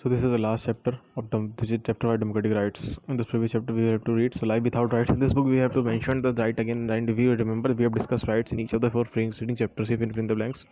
So this is the last chapter of which is chapter 5 democratic rights. In this previous chapter we have to read. So life without rights. In this book we have to mention the right again. And if you remember, we have discussed rights in each of the four preceding chapters. If you fill in the blanks.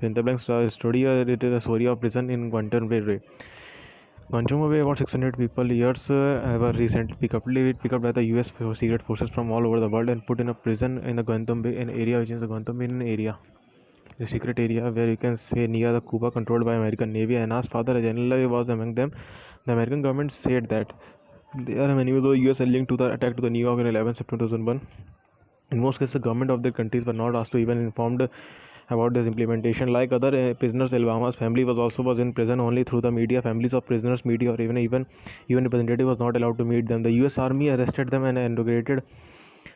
In the blanks, study it is a story of prison in Guantanamo Bay. Guantanamo Bay, about 600 people years were recently picked up by the U.S. secret forces from all over the world and put in a prison in the Guantanamo Bay, an area which is the Guantanamo Bay area. The secret area where you can say near the Cuba controlled by American Navy. Anna's father generally was among them. The American government said that there are many of the US linked to the attack to the New York on 11 September 2001. In most cases, the government of their countries were not asked to even informed about this implementation. Like other prisoners, Alabama's family was in prison only through the media. Families of prisoners, media, or even representative was not allowed to meet them. The U.S. Army arrested them and interrogated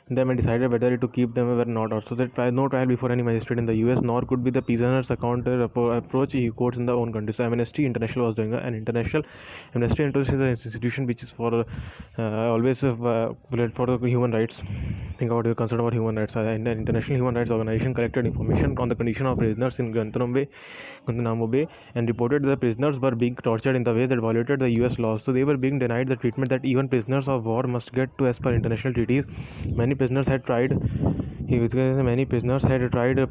them and decided whether to keep them or not. Also, that no trial before any magistrate in the U.S. nor could be the prisoners' account approach courts in the own country. So, Amnesty International was doing an international Amnesty International is an institution which is for always for the human rights. Think about your concern about human rights. An international human rights organization collected information on the condition of prisoners in Guantanamo Bay and reported that prisoners were being tortured in the ways that violated the U.S. laws. So they were being denied the treatment that even prisoners of war must get to as per international treaties. Many prisoners had tried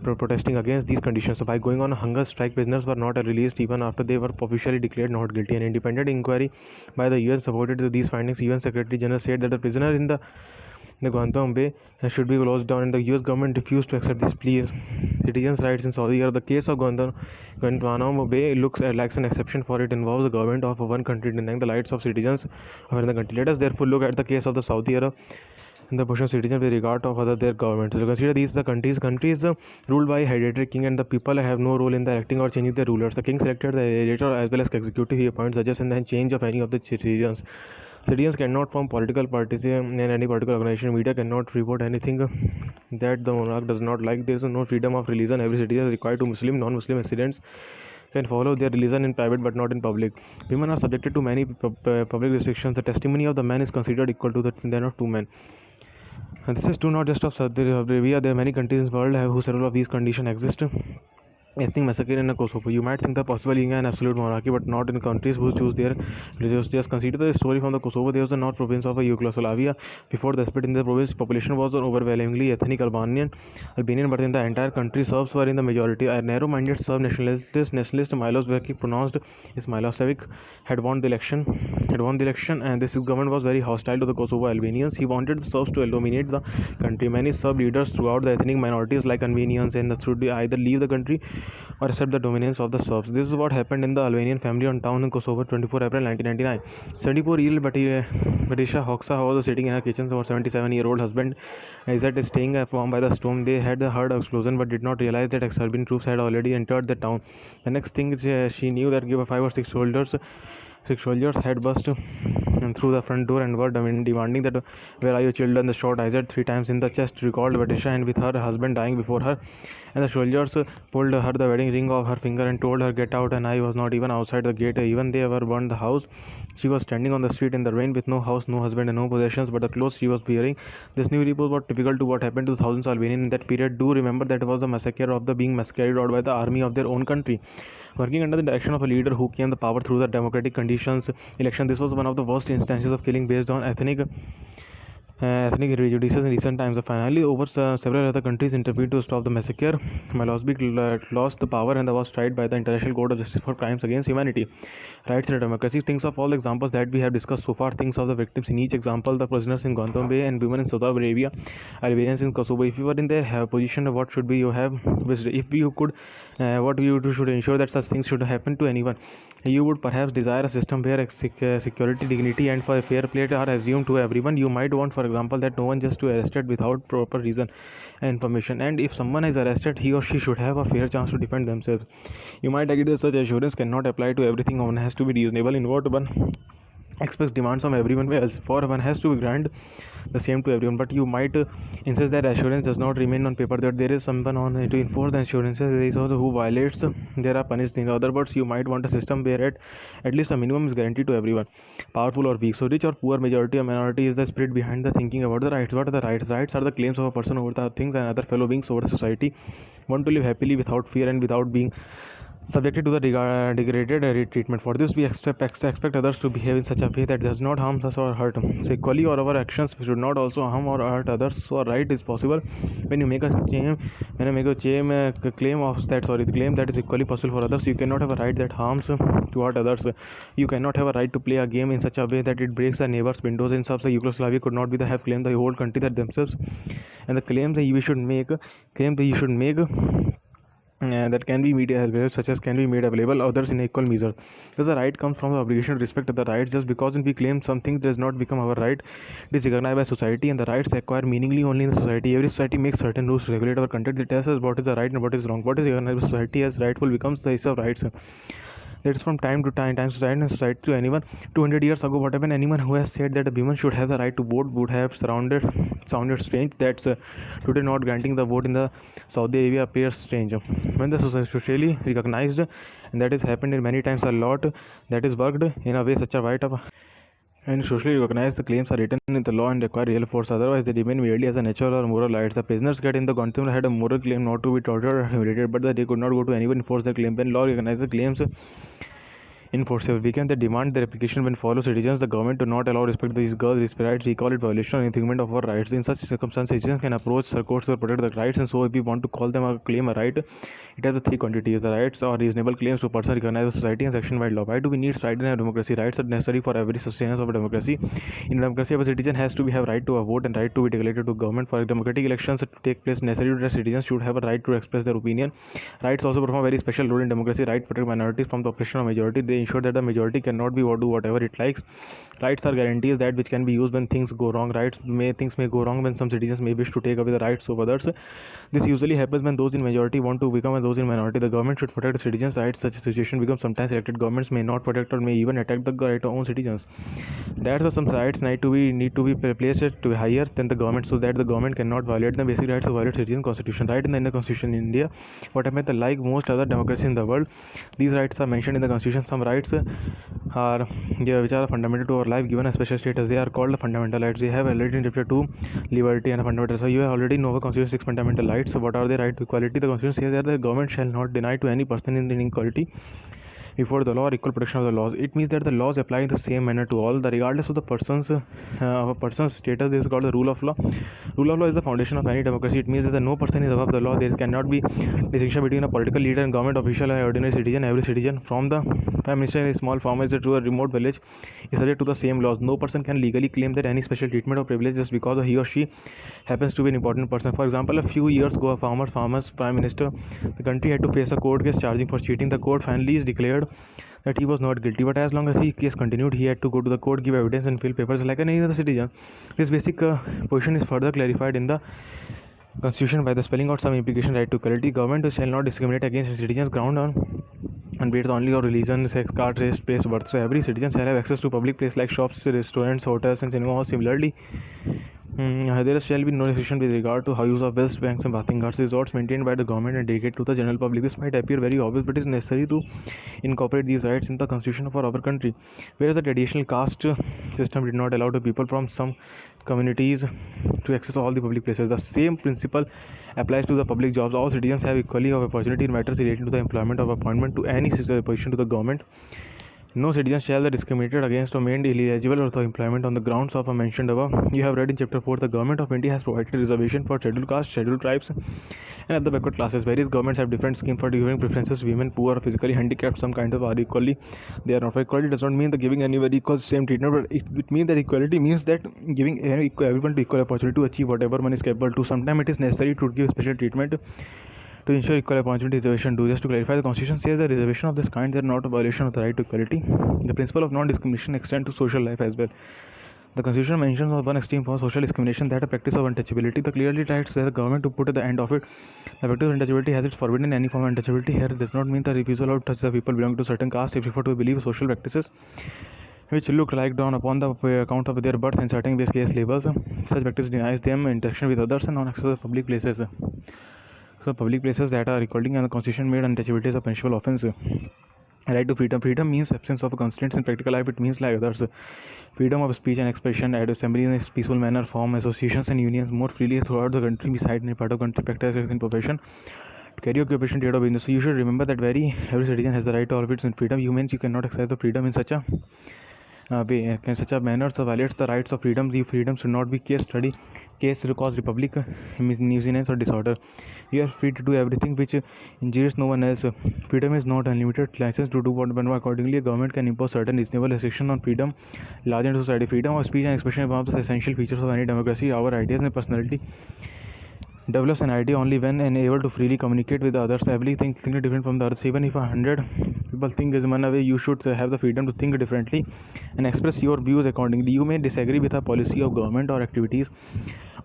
protesting against these conditions. So by going on a hunger strike, prisoners were not released even after they were officially declared not guilty. An independent inquiry by the UN supported these findings. UN Secretary General said that the prisoner in the Guantanamo Bay should be closed down, and the US government refused to accept these pleas. Citizens' rights in Saudi Arabia. The case of Guantanamo Bay lacks an exception, for it involves the government of one country denying the rights of citizens of another country. Let us therefore look at the case of the Saudi Arabia and the portion of citizens with regard of other their government. So consider these the countries ruled by a hereditary king, and the people have no role in the electing or changing their rulers. The king selected the hereditary as well as executive. He appoints judges and then change of any of the citizens. Citizens cannot form political parties in any particular organization. Media cannot report anything that the monarch does not like. There is no freedom of religion. Every citizen is required to Muslim, non-Muslim residents can follow their religion in private but not in public. Women are subjected to many public restrictions. The testimony of the man is considered equal to that of two men. And this is true not just of Saudi Arabia. There are many countries in the world who several of these conditions exist. Ethnic massacre in Kosovo. You might think that possible being an absolute monarchy, but not in countries who choose their religious. Just consider the story from the Kosovo. There was the north province of Yugoslavia. Before the split in the province, population was overwhelmingly ethnic Albanian, but in the entire country, Serbs were in the majority. A narrow-minded Serb nationalist Milos Vekic, pronounced Milosevic, had won the election, and this government was very hostile to the Kosovo Albanians. He wanted the Serbs to dominate the country. Many Serb leaders throughout the ethnic minorities like Albanians and should either leave the country or accept the dominance of the Serbs. This is what happened in the Albanian family on town in Kosovo, 24 April 1999. 74-year-old Batisha Hoxha was sitting in her kitchen. Her 77-year-old husband Ncert is staying warm by the storm. They had heard an explosion but did not realize that Serbian troops had already entered the town. The next thing she knew that 5 or 6 soldiers had burst through the front door and were demanding that where are your children. The shot Ncert 3 times in the chest recalled Batisha, and with her husband dying before her, and the soldiers pulled her the wedding ring off her finger and told her get out, and I was not even outside the gate. Even they ever burned the house. She was standing on the street in the rain with no house, no husband and no possessions but the clothes she was wearing. This new report was typical to what happened to thousands of Albanians in that period. Do remember that it was a massacre of the being carried out by the army of their own country, working under the direction of a leader who came the power through the democratic conditions election. This was one of the worst instances of killing based on ethnic prejudices in recent times. Finally, several other countries intervened to stop the massacre. Milosevic lost the power and was tried by the International Court of Justice for Crimes Against Humanity, Rights and Democracy. Thinks of all the examples that we have discussed so far. Thinks of the victims in each example, the prisoners in Guantanamo Bay and women in Saudi Arabia, Albanians in Kosovo. If you were in their position, what should be you have? If you could, what you should ensure that such things should happen to anyone. You would perhaps desire a system where security, dignity, and fair play are assumed to everyone. You might want, for example, that no one just to arrested without proper reason and information, and if someone is arrested, he or she should have a fair chance to defend themselves. You might agree that such assurance cannot apply to everything. One has to be reasonable in what one expects demands from everyone else, for one has to grant the same to everyone. But you might insist that assurance does not remain on paper, that there is someone on to enforce the assurances. There is also who violates, there are punished. In other words, you might want a system where at least a minimum is guaranteed to everyone, powerful or weak, so rich or poor, majority or minority. Is the spirit behind the thinking about the rights. What are the rights? Rights are the claims of a person over the things and other fellow beings over the society. Want to live happily without fear and without being subjected to the degraded treatment. For this, we expect others to behave in such a way that does not harm us or hurt us. So equally, or our actions should not also harm or hurt others. So a right is possible when you make a claim, claim of that claim that is equally possible for others. You cannot have a right that harms to hurt others. You cannot have a right to play a game in such a way that it breaks the neighbor's windows. In such a Yugoslavia could not be the have claimed the whole country that themselves, and the claims that you should make, that can be made available, such as can be made available others in equal measure. Thus, the right comes from the obligation to respect the rights. Just because we claim something does not become our right, it is recognized by society, and the rights acquire meaningly only in the society. Every society makes certain rules to regulate our conduct. It tells us what is the right and what is wrong. What is recognized by society as rightful becomes the issue of rights. That is from time to time society to anyone. 200 years ago, what happened? Anyone who has said that a woman should have the right to vote would have sounded strange. That's today not granting the vote in the Saudi Arabia appears strange. When the socially recognized, and that has happened in many times a lot, that is worked in a way such a right of and socially recognized, the claims are written in the law and require real force. Otherwise, they remain merely as a natural or moral rights. The prisoners get in the Guantanamo had a moral claim not to be tortured or humiliated, but that they could not go to anyone enforce their claim. When law recognizes the claims enforceable, we can demand their application when follow citizens. The government do not allow respect to these girls' rights. We call it violation or infringement of our rights. In such circumstances, citizens can approach courts to protect the rights. And so, if we want to call them a claim a right, it has the three quantities: the rights or reasonable claims to person recognized by society and section-wide law. Why do we need rights in a democracy? Rights are necessary for every sustenance of a democracy. In a democracy, a citizen has to have right to a vote and right to be declared to government. For democratic elections to take place, necessary that citizens should have a right to express their opinion. Rights also perform a very special role in democracy. Rights protect minorities from the oppression of majority. They ensure that the majority cannot be do whatever it likes. Rights are guarantees that which can be used when things go wrong. Things may go wrong when some citizens may wish to take away the rights of others. This usually happens when those in majority want to become those in minority. The government should protect the citizens' rights. Such a situation becomes sometimes elected governments may not protect or may even attack the right of own citizens. That's why some rights need to be placed to be higher than the government, so that the government cannot violate the basic rights of violate citizen constitution. Right in the constitution in India, what happened, like most other democracies in the world, these rights are mentioned in the constitution. Some rights are which are fundamental to our life, given a special status. They are called fundamental rights. We have already in chapter 2 liberty and fundamental. So you already know the constitution 6 fundamental rights. So what are the right to equality? The constitution says that the government shall not deny to any person in inequality before the law or equal protection of the laws. It means that the laws apply in the same manner to all, regardless of the person's status. This is called the rule of law. Rule of law is the foundation of any democracy. It means that no person is above the law. There cannot be distinction between a political leader and government official and ordinary citizen. Every citizen, from the prime minister in a small farmer to a remote village, is subject to the same laws. No person can legally claim that any special treatment or privilege just because he or she happens to be an important person. For example, a few years ago, a farmer's prime minister, the country had to face a court case charging for cheating. The court finally declared that he was not guilty, but as long as the case continued, he had to go to the court, give evidence, and fill papers like any other citizen. This basic position is further clarified in the Constitution by the spelling out some implication right to equality. Government shall not discriminate against citizens ground on based only on religion, sex, caste, race, place, birth. So every citizen shall have access to public places like shops, restaurants, hotels, and cinema halls. Similarly, there shall be no restriction with regard to how use of wells, banks, and bathing ghats, resorts maintained by the government and dedicated to the general public. This might appear very obvious, but it is necessary to incorporate these rights in the constitution for our country. Whereas the traditional caste system did not allow the people from some communities to access all the public places, the same principle applies to the public jobs. All citizens have equally of opportunity in matters related to the employment of appointment to any position to the government. No citizen shall be discriminated against or made illegible for the employment on the grounds of a mentioned above. You have read in chapter 4, the government of India has provided reservation for scheduled castes, scheduled tribes, and other backward classes. Various governments have different schemes for giving preferences to women, poor, or physically handicapped. Some kinds of are equally. They are not. For equality does not mean the giving anybody equal same treatment, but it means that equality means that giving everyone equal opportunity to achieve whatever one is capable to. Sometimes it is necessary to give special treatment to ensure equal opportunity. Reservation do. Just to clarify, the Constitution says that reservation of this kind they are not a violation of the right to equality. The principle of non-discrimination extends to social life as well. The Constitution mentions on one extreme form social discrimination, that a practice of untouchability. The clearly writes that the government to put at the end of it. The practice of untouchability has its forbidden any form of untouchability. Here does not mean the refusal of touch the people belonging to certain caste if refer to believe social practices which look like down upon the account of their birth and certain base case labels. Such practice denies them interaction with others and non-access to public places. So public places that are recording and the Constitution made untouchability is a punishable offence. Right to freedom. Freedom means absence of constraints in practical life. It means like others. Freedom of speech and expression, assembly in a peaceful manner, form associations and unions more freely throughout the country. Besides, in part of country practice in profession, to carry occupation, trade or business. So you should remember that every citizen has the right to all of its freedom. You cannot exercise the freedom in such a manner so violates the rights of freedom. The freedom should not be case cause republic nuisance or disorder. You are free to do everything which injures no one else. Freedom is not unlimited license to do whatever. Accordingly, a government can impose certain reasonable restrictions on freedom large in society. Freedom of speech and expression is one of the essential features of any democracy. Our ideas and personality develops an idea only when able to freely communicate with others. Everything different from the others. Even if 100 people think is one way, you should have the freedom to think differently and express your views accordingly. You may disagree with a policy of government or activities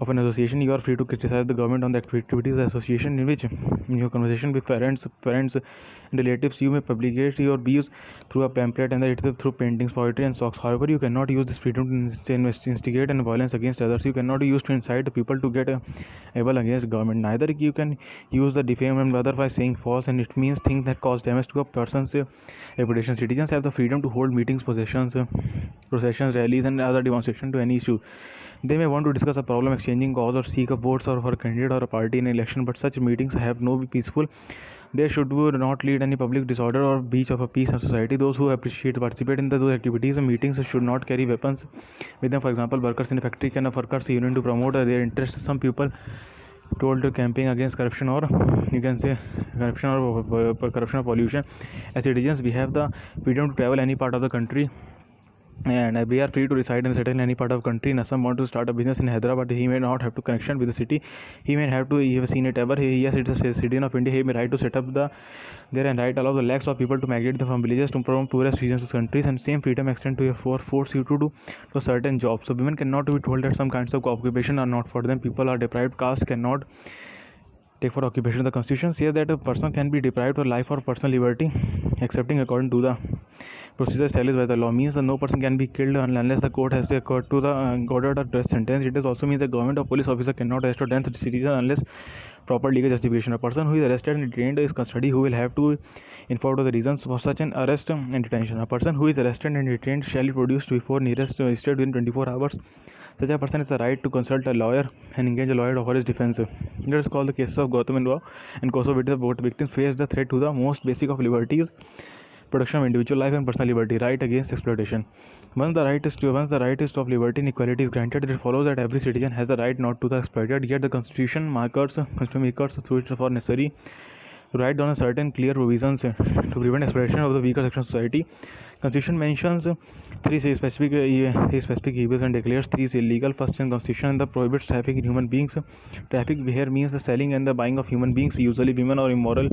of an association. You are free to criticize the government on the activities of the association in which, in your conversation with parents and relatives, you may publicate your views through a pamphlet and through paintings, poetry and songs. However, you cannot use this freedom to instigate and violence against others. You cannot use to incite people to get able against government. Neither you can use the defame and otherwise saying false, and it means things that cause damage to a person's reputation. Citizens have the freedom to hold meetings, processions, rallies and other demonstrations to any issue. They may want to discuss a problem, exchanging cause or seek a votes or for a candidate or a party in an election, but such meetings have no be peaceful. They should not lead any public disorder or breach of a peace of society. Those who participate in those activities and meetings should not carry weapons with them. For example, workers in a factory can workers union to promote their interests. Some people told to campaign against corruption, or you can say corruption or pollution. As citizens, we have the freedom to travel any part of the country, and we are free to reside and settle in any part of country. Assam want to start a business in Hyderabad, he may not have to connection with the city. He may have to have seen it ever. Yes, it's a citizen of India. He may right to set up there and right allow the lakhs of people to migrate from villages to from poorest regions to countries, and same freedom extend to force you to do to certain jobs. So women cannot be told that some kinds of occupation are not for them. People are deprived. Caste cannot take for occupation. The constitution says that a person can be deprived of life or personal liberty excepting according to the procedure established by the law. Means that no person can be killed unless the court has to accord to the ordered a death sentence. It also means the government or police officer cannot arrest or detain the citizen unless proper legal justification. A person who is arrested and detained is custody, who will have to inform of the reasons for such an arrest and detention. A person who is arrested and detained shall be produced before nearest magistrate within 24 hours. Such a person has the right to consult a lawyer and engage a lawyer for his defense. It is called the cases of Gautam and Kosovo, where both victims face the threat to the most basic of liberties, protection of individual life and personal liberty, right against exploitation. Once the right is of liberty and equality is granted, it follows that every citizen has the right not to be exploited. Yet the constitution makers through it for necessary to write down a certain clear provisions to prevent exploitation of the weaker section of society. Constitution mentions three specific evils and declares three is illegal. First, in Constitution, the prohibits traffic in human beings. Traffic here means the selling and the buying of human beings, usually women, or immoral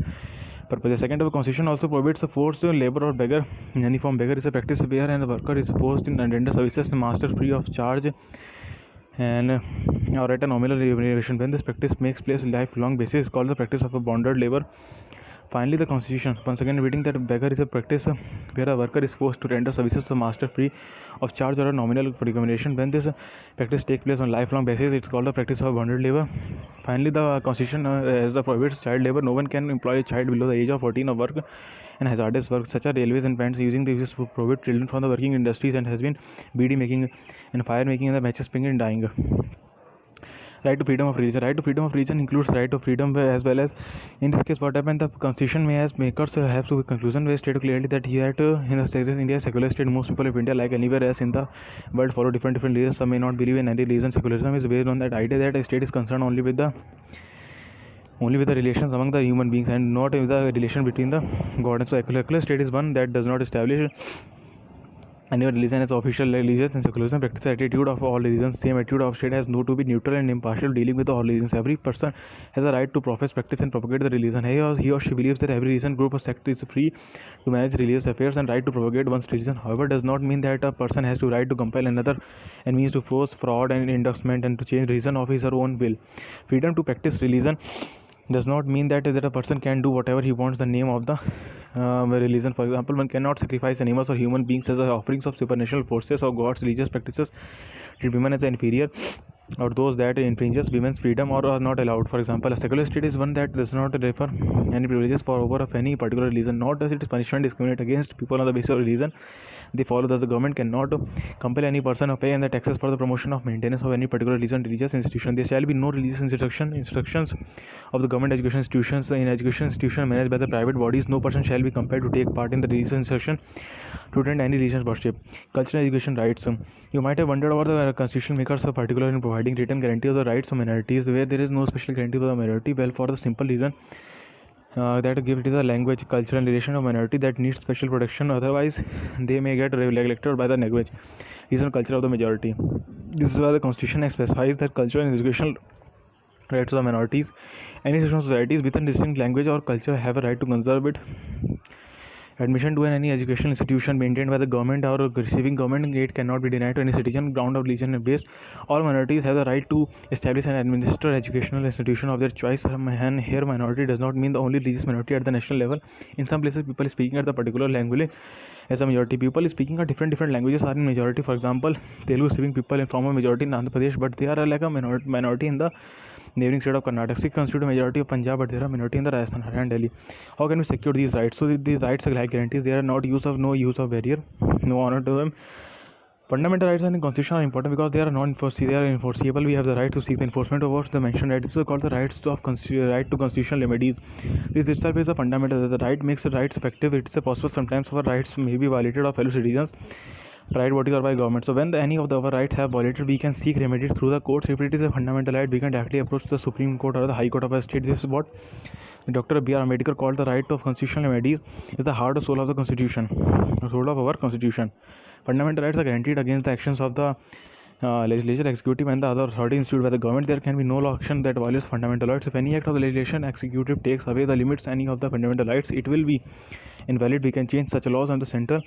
purposes. Second, the Constitution also prohibits forced labor or beggar. In any form, beggar is a practice where the worker is forced in and render services master free of charge and or at a nominal remuneration. When this practice makes place lifelong basis, is called the practice of a bonded labor. Finally, the Constitution once again repeating that beggar is a practice where a worker is forced to render services to the master free of charge or a nominal remuneration. When this practice takes place on lifelong basis, it's called the practice of bonded labor. Finally, the Constitution as the prohibits child labor. No one can employ a child below the age of 14 or work and hazardous work such as railways and bands using these to prohibit children from the working industries, and has been beady making and fire making and the matches spring and dying. Right to freedom of religion. Right to freedom of religion includes right to freedom as well as, in this case, what happened, the constitution may as makers have to conclusion where stated clearly that here in the state, India, secular state, most people of India, like anywhere else in the world, follow different religions. Some may not believe in any religion. Secularism is based on that idea that a state is concerned only with the relations among the human beings and not with the relation between the God. And so secular state is one that does not establish any religion as official religions, and secularism practices attitude of all religions. Same attitude of state has no to be neutral and impartial dealing with all religions. Every person has a right to profess, practice and propagate the religion. He or she believes that every religion, group or sect is free to manage religious affairs and right to propagate one's religion. However, does not mean that a person has to right to compel another and means to force fraud and inducement and to change religion of his or own will. Freedom to practice religion does not mean that a person can do whatever he wants the name of the religion. For example, one cannot sacrifice animals or human beings as offerings of supernatural forces or God's religious practices. Treat women as inferior or those that infringes women's freedom or are not allowed. For example, a secular state is one that does not refer any privileges for over of any particular religion, nor does it punishment discriminate against people on the basis of religion. they follow. Thus, the government cannot compel any person to pay and the taxes for the promotion of maintenance of any particular religious institution. There shall be no religious instructions of the government education institutions. In education institution managed by the private bodies, no person shall be compelled to take part in the religious instruction to attend any religious worship. Cultural education rights. You might have wondered about the constitution makers are particular in providing written guarantee of the rights of minorities, where there is no special guarantee for the minority. Well, for the simple reason that give it is a language, culture, and relation of minority that needs special protection. Otherwise, they may get neglected by the language, reason, culture of the majority. This is why the constitution specifies that cultural and educational rights of the minorities, any section of societies with a distinct language or culture have a right to conserve it. Admission to any educational institution maintained by the government or receiving government aid cannot be denied to any citizen ground of religion based. All minorities have the right to establish and administer educational institution of their choice. And here minority does not mean the only religious minority at the national level. In some places, people speaking at the particular language as a majority. People speaking of different languages are in majority. For example, Telugu speaking people form a majority in Andhra Pradesh, but they are like a minority in the neighboring state of Karnataka. Sikh constitute a majority of Punjab, but there are minority in the Rajasthan, Haryana, and Delhi. How can we secure these rights? So these rights are like guarantees. They are no use of barrier, no honor to them. Fundamental rights and constitution are important because they are enforceable. We have the right to seek the enforcement of the mentioned rights. This is called the right to constitutional remedies. This itself is a fundamental. The right makes the rights effective. It's possible sometimes our rights may be violated of fellow citizens, private bodies, or by government. So when any of our rights have violated, we can seek remedy through the courts. If it is a fundamental right, we can directly approach the Supreme Court or the High Court of a state. This is what Dr. B.R. Ambedkar called the right of constitutional remedies is the heart and soul of the Constitution, the soul of our Constitution. Fundamental rights are guaranteed against the actions of the legislature, executive, and the other authority instituted by the government. There can be no law action that violates fundamental rights. If any act of the legislation executive takes away the limits any of the fundamental rights, it will be invalid. We can change such laws on the central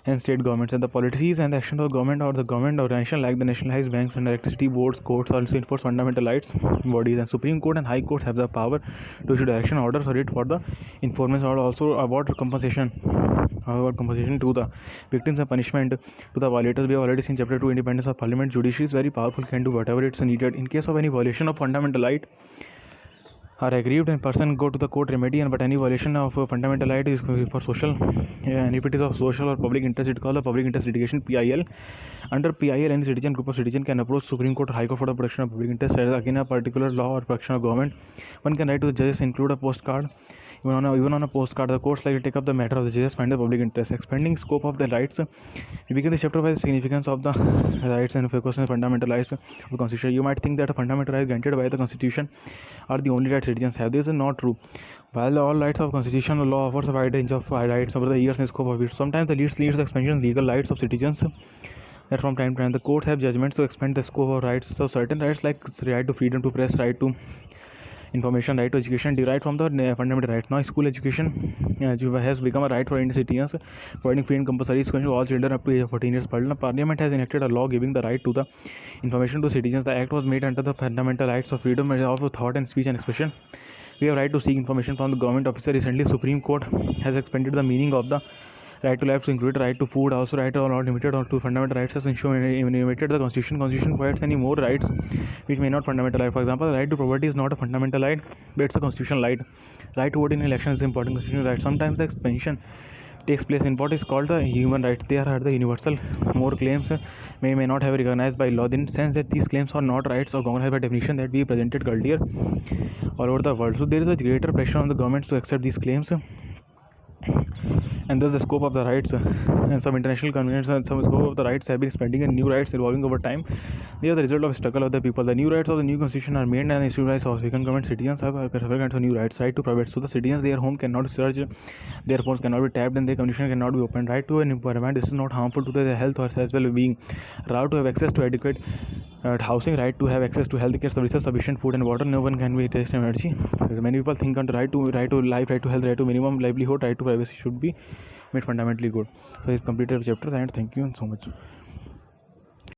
and state governments, and the policies and the action of the government or the government organization like the nationalized banks and electricity boards. Courts also enforce fundamental rights bodies, and Supreme Court and High Courts have the power to issue direction orders or it for the informants, or also award compensation to the victims and punishment to the violators. We have already seen chapter 2, independence of parliament. Judiciary is very powerful, can do whatever it's needed in case of any violation of fundamental right are aggrieved and person go to the court remedy. But any violation of fundamental right is for social, and if it is of social or public interest, it called a public interest litigation, PIL. Under PIL, any citizen, group of citizens can approach Supreme Court or High Court for the protection of public interest against a particular law or protection of government. One can write to the judges, include a postcard. Even on a postcard, the courts likely take up the matter of the judges, find the public interest. Expanding scope of the rights. We begin this chapter by the significance of the rights and focus on fundamental rights of the Constitution. You might think that a fundamental right granted by the Constitution are the only rights citizens have. This is not true. While all rights of constitutional law offers a wide range of rights over the years and scope of it, sometimes the leads to expansion of legal rights of citizens. That from time to time the courts have judgments to expand the scope of rights. So certain rights like right to freedom to press, right to information, right to education derived from the fundamental rights. Now school education has become a right for Indian citizens, providing free and compulsory education to all children up to age of 14 years. Parliament has enacted a law giving the right to the information to citizens. The act was made under the fundamental rights of freedom of thought and speech and expression. We have right to seek information from the government officer. Recently, Supreme Court has expanded the meaning of the right to life to include right to food, also right to not limited or to fundamental rights as enumerated the Constitution. Constitution provides any more rights which may not fundamental right. For example, the right to property is not a fundamental right, but it's a constitutional right. Right to vote in elections is important constitutional right. Sometimes the expansion takes place in what is called the human rights. They are the universal. More claims may not have recognized by law, in the sense that these claims are not rights or government by definition that we presented earlier all over the world. So there is a greater pressure on the governments to accept these claims, and thus the scope of the rights and some international conventions and some scope of the rights have been expanding and new rights evolving over time. They are the result of struggle of the people. The new rights of the new constitution are made and issued by African government. Citizens have kinds of new rights. Right to private, so the citizens, their home cannot search, their phones cannot be tapped, and their communication cannot be opened. Right to an environment, this is not harmful to their health or as well being. Right to have access to adequate housing, right to have access to healthcare services, sufficient food and water. No one can be taste energy. Many people think on the right to life, right to health, right to minimum livelihood, right to privacy should be made fundamentally good. So it's completed the chapter, and thank you so much.